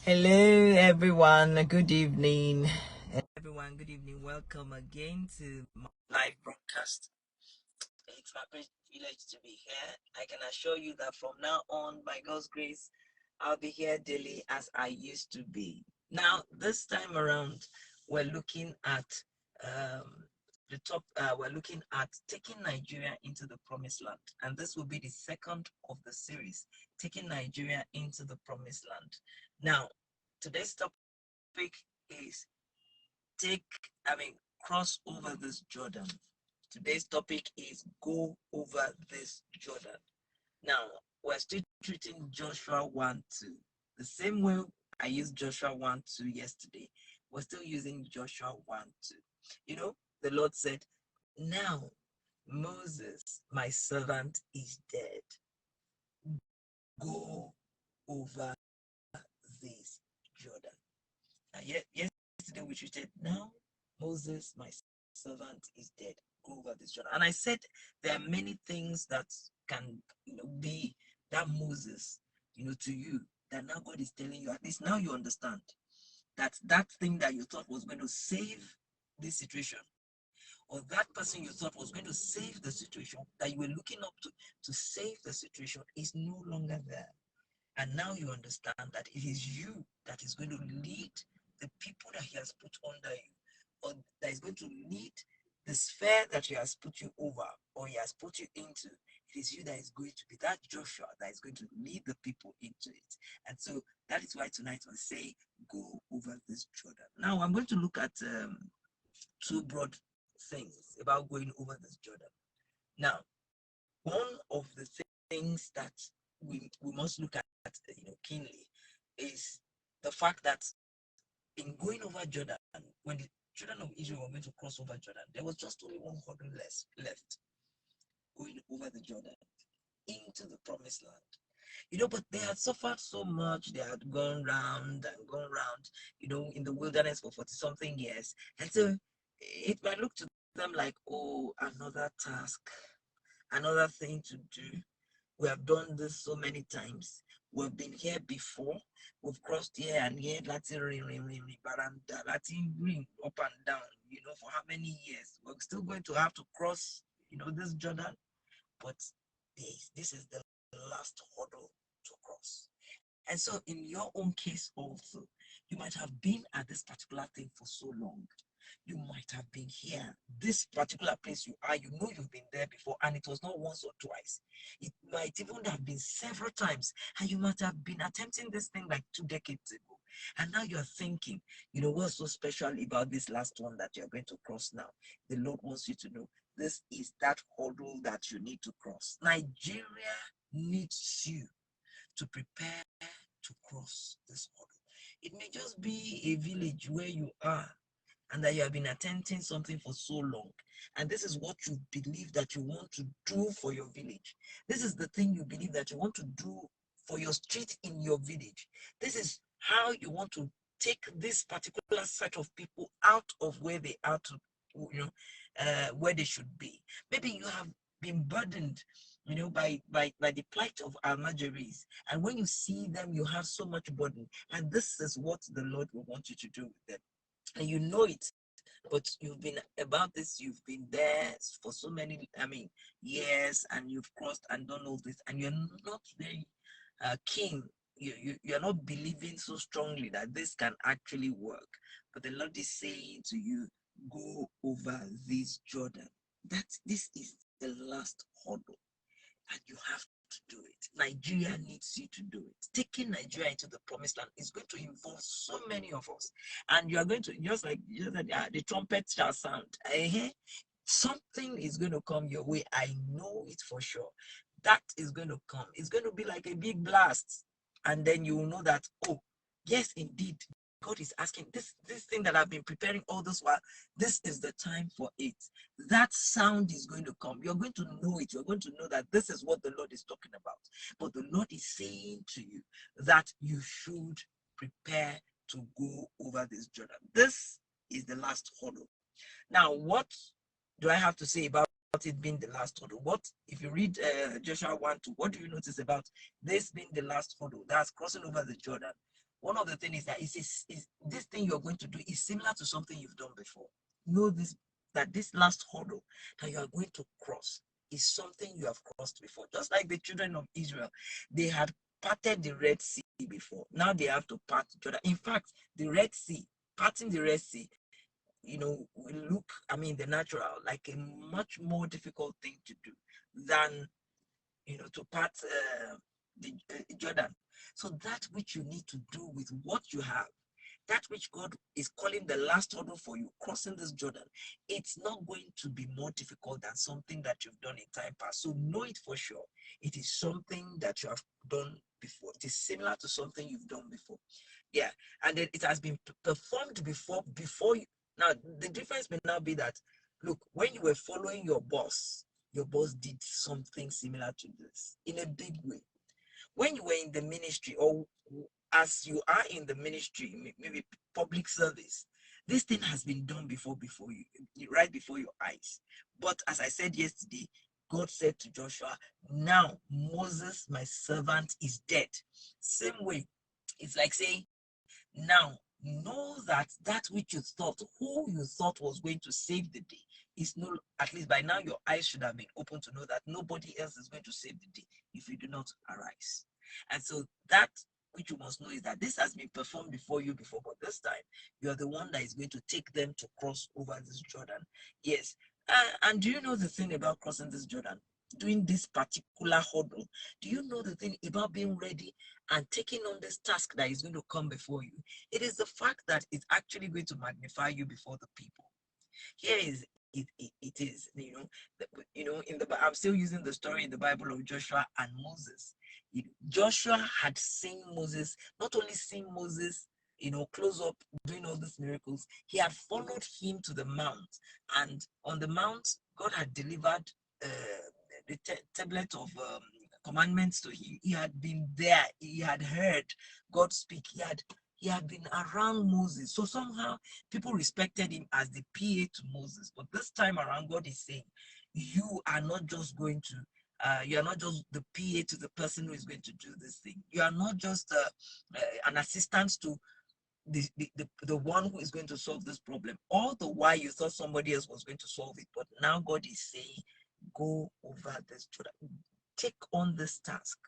Hello, everyone. Good evening. Everyone, good evening. Welcome again to my live broadcast. It's my great privilege to be here. I can assure you that from now on, by God's grace, I'll be here daily as I used to be. Now, this time around, we're looking at um, we're looking at taking Nigeria into the promised land. And this will be the second of the series, taking Nigeria into the promised land. Now, today's topic is cross over this Jordan. Today's topic is go over this Jordan. Now, we're still treating Joshua 1:2. The same way I used Joshua 1:2 yesterday, we're still using Joshua 1:2. You know, the Lord said, now Moses, my servant, is dead. Go over this Jordan. And yet, yesterday we treated, now Moses, my servant, is dead. Go over this Jordan. And I said there are many things that can be that Moses, to you, that now God is telling you, at least now you understand that that thing that you thought was going to save this situation, or that person you thought was going to save the situation that you were looking up to save the situation is no longer there. And now you understand that it is you that is going to lead the people that he has put under you, or that is going to lead the sphere that he has put you over, or he has put you into. It is you that is going to be that Joshua that is going to lead the people into it. And so that is why tonight we'll say, go over this Jordan. Now I'm going to look at two broad things about going over this Jordan. Now, one of the things that we must look at keenly is the fact that in going over Jordan, when the children of Israel were going to cross over Jordan, there was just only one hurdle left, going over the Jordan into the promised land. But they had suffered so much. They had gone round and gone round, in the wilderness for 40 something years. And so it might look to them like, oh, another task, another thing to do. We have done this so many times. We've been here before. We've crossed here and here. Latin ring, Latin ring up and down, for how many years? We're still going to have to cross, this Jordan. But this is the last hurdle to cross. And so in your own case also, you might have been at this particular thing for so long. You might have been here, this particular place you are, you've been there before, and it was not once or twice. It might even have been several times, and you might have been attempting this thing like 2 decades ago. And now you're thinking, what's so special about this last one that you're going to cross now? The Lord wants you to know this is that hurdle that you need to cross. Nigeria needs you to prepare to cross this hurdle. It may just be a village where you are, and that you have been attempting something for so long. And this is what you believe that you want to do for your village. This is the thing you believe that you want to do for your street in your village. This is how you want to take this particular set of people out of where they are to, where they should be. Maybe you have been burdened by the plight of our Almajiris. And when you see them, you have so much burden. And this is what the Lord will want you to do with them. And you know it, but you've been about this, you've been there for so many, years, and you've crossed and done all this, and you're not very keen. You're not believing so strongly that this can actually work. But the Lord is saying to you, go over this Jordan. That this is the last hurdle, and you have to do it. Nigeria needs you to do it. Taking Nigeria into the promised land is going to involve so many of us. And you are going to, just like the trumpet shall sound. Something is going to come your way. I know it for sure. That is going to come. It's going to be like a big blast. And then you will know that, oh, yes, indeed, God is asking this thing that I've been preparing all this while, this is the time for it. That sound is going to come. You're going to know it. You're going to know that this is what the Lord is talking about. But the Lord is saying to you that you should prepare to go over this Jordan. This is the last hurdle. Now, what do I have to say about it being the last hurdle? What, if you read Joshua 1:2, what do you notice about this being the last hurdle? That's crossing over the Jordan. one of the things is that is this thing you're going to do is similar to something you've done before. Know this, that this last hurdle that you are going to cross is something you have crossed before. Just like the children of Israel, they had parted the Red Sea before. Now they have to part Jordan. In fact, the Red Sea, parting the Red Sea, will look, the natural, like a much more difficult thing to do than, to part the Jordan. So that which you need to do with what you have, that which God is calling the last hurdle for you, crossing this Jordan, it's not going to be more difficult than something that you've done in time past. So know it for sure. It is something that you have done before. It is similar to something you've done before. Yeah. And then it has been performed before you. Now, the difference may now be that, look, when you were following your boss did something similar to this in a big way. When you were in the ministry, or as you are in the ministry, maybe public service, this thing has been done before you, right before your eyes. But as I said yesterday, God said to Joshua, now Moses, my servant, is dead. Same way, it's like saying, now know that which you thought, who you thought was going to save the day, is no, at least by now your eyes should have been open to know that nobody else is going to save the day if you do not arise. And so that which you must know is that this has been performed before you before, but this time you are the one that is going to take them to cross over this Jordan. Yes. And do you know the thing about crossing this Jordan? Doing this particular hurdle, do you know the thing about being ready and taking on this task that is going to come before you? It is the fact that it's actually going to magnify you before the people. Here is it is, in the I'm still using the story in the Bible of Joshua and Moses. Joshua had seen Moses, not only seen Moses, close up doing all these miracles, he had followed him to the mount, and on the mount, God had delivered the tablet of commandments to him. He had been there, he had heard God speak, he had been around Moses. So somehow people respected him as the PA to Moses. But this time around, God is saying, you are not just going to, you are not just the PA to the person who is going to do this thing. You are not just an assistant to the one who is going to solve this problem. All the while you thought somebody else was going to solve it. But now God is saying, go over this Jordan. Take on this task.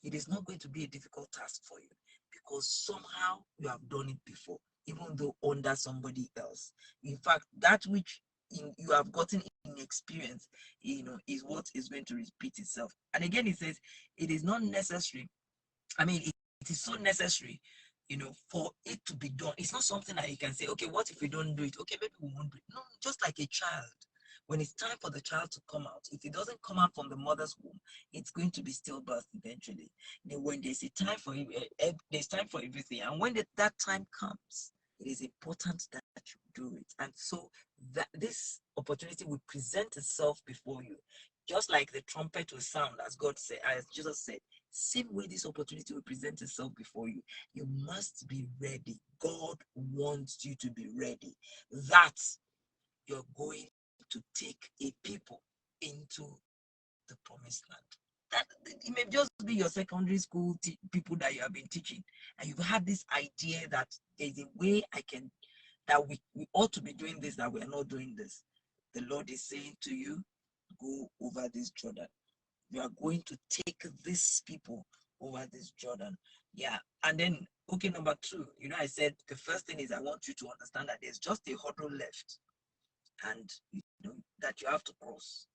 It is not going to be a difficult task for you, because somehow you have done it before, even though under somebody else. In fact, that which you have gotten in experience, is what is going to repeat itself. And again, it says it is not necessary. It is so necessary, for it to be done. It's not something that you can say, okay, what if we don't do it? Okay, maybe we won't do it. No, just like a child. When it's time for the child to come out, if it doesn't come out from the mother's womb, it's going to be stillbirth eventually. When there's a time for there's time for everything, and when that time comes, it is important that you do it. And so that this opportunity will present itself before you, just like the trumpet will sound, as God said, as Jesus said. Same way this opportunity will present itself before you. You must be ready. God wants you to be ready. That you're going to take a people into the promised land. That it may just be your secondary school people that you have been teaching, and you've had this idea that there's a way that we ought to be doing this, that we are not doing this. The Lord is saying to you, go over this Jordan. You are going to take these people over this Jordan. Yeah. And then, okay, number 2, I said the first thing is I want you to understand that there's just a hurdle left, and that you have to cross.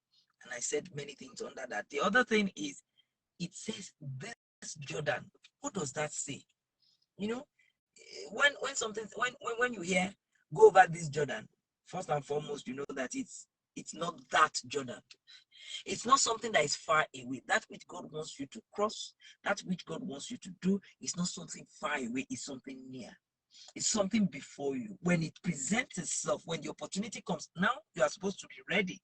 And I said many things under that. The other thing is, it says this Jordan. What does that say? When you hear go over this Jordan, first and foremost, you know that it's not that Jordan. It's not something that is far away. That which God wants you to cross, that which God wants you to do, is not something far away, it's something near. It's something before you. When it presents itself, when the opportunity comes, now you are supposed to be ready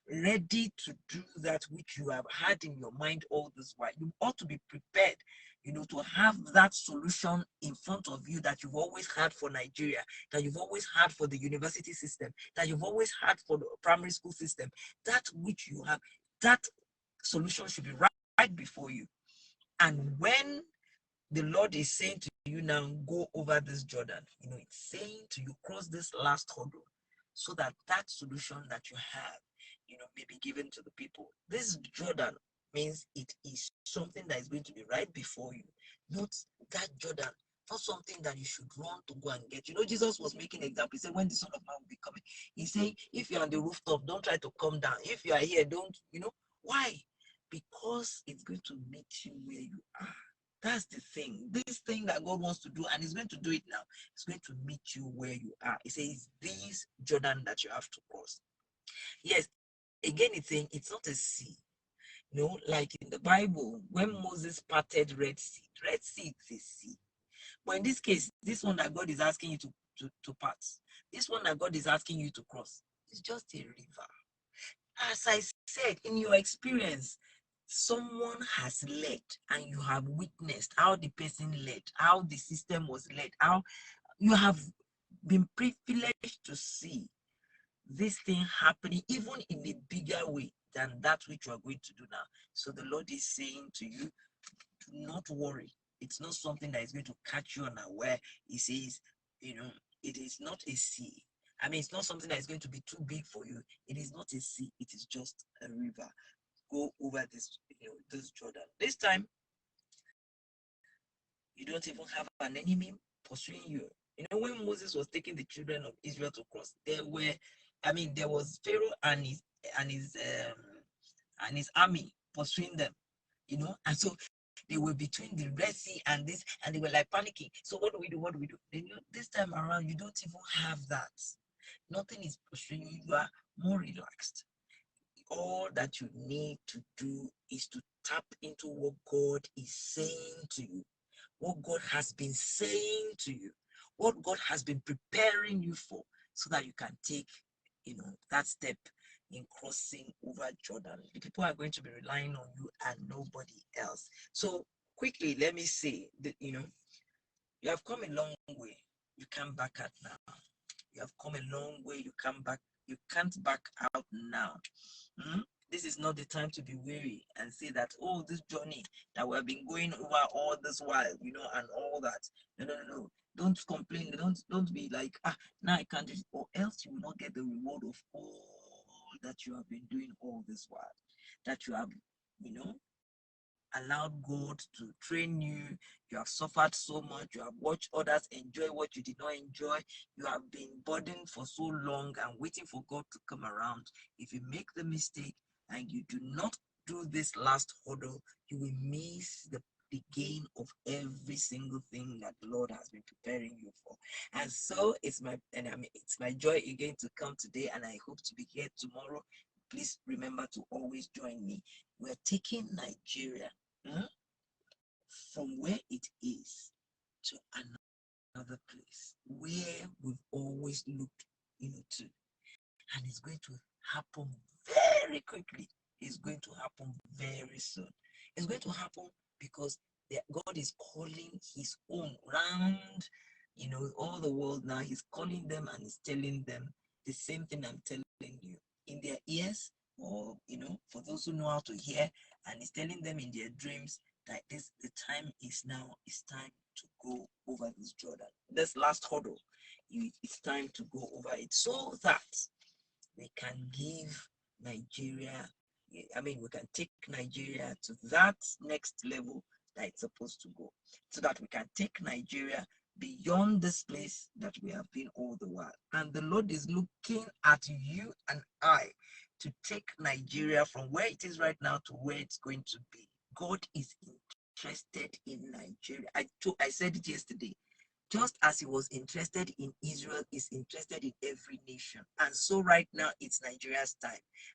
to do that which you have had in your mind all this while. You ought to be prepared, to have that solution in front of you that you've always had for Nigeria, that you've always had for the university system, that you've always had for the primary school system. That which you have, that solution should be right before you. And when the Lord is saying to you now, go over this Jordan. It's saying to you, cross this last hurdle so that that solution that you have, may be given to the people. This Jordan means it is something that is going to be right before you, not that Jordan, not something that you should run to go and get. Jesus was making an example. He said, when the Son of Man will be coming, he said, if you're on the rooftop, don't try to come down. If you are here, don't, why? Because it's going to meet you where you are. That's the thing. This thing that God wants to do, and He's going to do it now, He's going to meet you where you are. He says, this Jordan that you have to cross. Yes, again, it's saying it's not a sea. Like in the Bible, when Moses parted Red Sea is a sea. But in this case, this one that God is asking you to part, this one that God is asking you to cross, is just a river. As I said, in your experience, someone has led and you have witnessed how the person led, how the system was led, how you have been privileged to see this thing happening even in a bigger way than that which you are going to do now. So the Lord is saying to you, do not worry. It's not something that is going to catch you unaware. He says, it is not a sea. I mean, it's not something that is going to be too big for you. It is not a sea. It is just a river. Go over this Jordan. This time, you don't even have an enemy pursuing you. When Moses was taking the children of Israel to cross, there was Pharaoh and his army pursuing them. And so they were between the Red Sea and this, and they were like panicking. So what do we do? What do we do? Then this time around, you don't even have that. Nothing is pursuing you. You are more relaxed. All that you need to do is to tap into what God is saying to you, what God has been saying to you, what God has been preparing you for, so that you can take, that step in crossing over Jordan. The people are going to be relying on you and nobody else. So quickly, let me say that, you have come a long way. You can't back out now. You have come a long way. You can't back out now. This is not the time to be weary and say that, oh, this journey that we have been going over all this while, and all that. No. Don't complain. Don't be like, now I can't do it, or else you will not get the reward of all that you have been doing all this while. That you have, allowed God to train you. You have suffered so much. You have watched others enjoy what you did not enjoy. You have been burdened for so long and waiting for God to come around. If you make the mistake and you do not do this last hurdle, you will miss the gain of every single thing that the Lord has been preparing you for. And so it's my joy again to come today, and I hope to be here tomorrow. Please remember to always join me. We're taking Nigeria from where it is to another place where we've always looked to. And it's going to happen very quickly. It's going to happen very soon. It's going to happen because God is calling his own round, all the world now. He's calling them and he's telling them the same thing I'm telling you in their ears, or, for those who know how to hear, and he's telling them in their dreams that the time is now. It's time to go over this Jordan. This last hurdle, it's time to go over it so that we can give Nigeria, we can take Nigeria to that next level that it's supposed to go, so that we can take Nigeria beyond this place that we have been all the while. And the Lord is looking at you and I to take Nigeria from where it is right now to where it's going to be. God is interested in Nigeria. I said it yesterday. Just as he was interested in Israel, is interested in every nation. And so right now, it's Nigeria's time.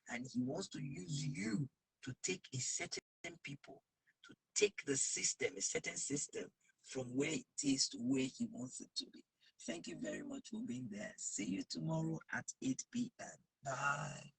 And he wants to use you to take a certain people, to take the system, a certain system, from where it is to where he wants it to be. Thank you very much for being there. See you tomorrow at 8 p.m. Bye.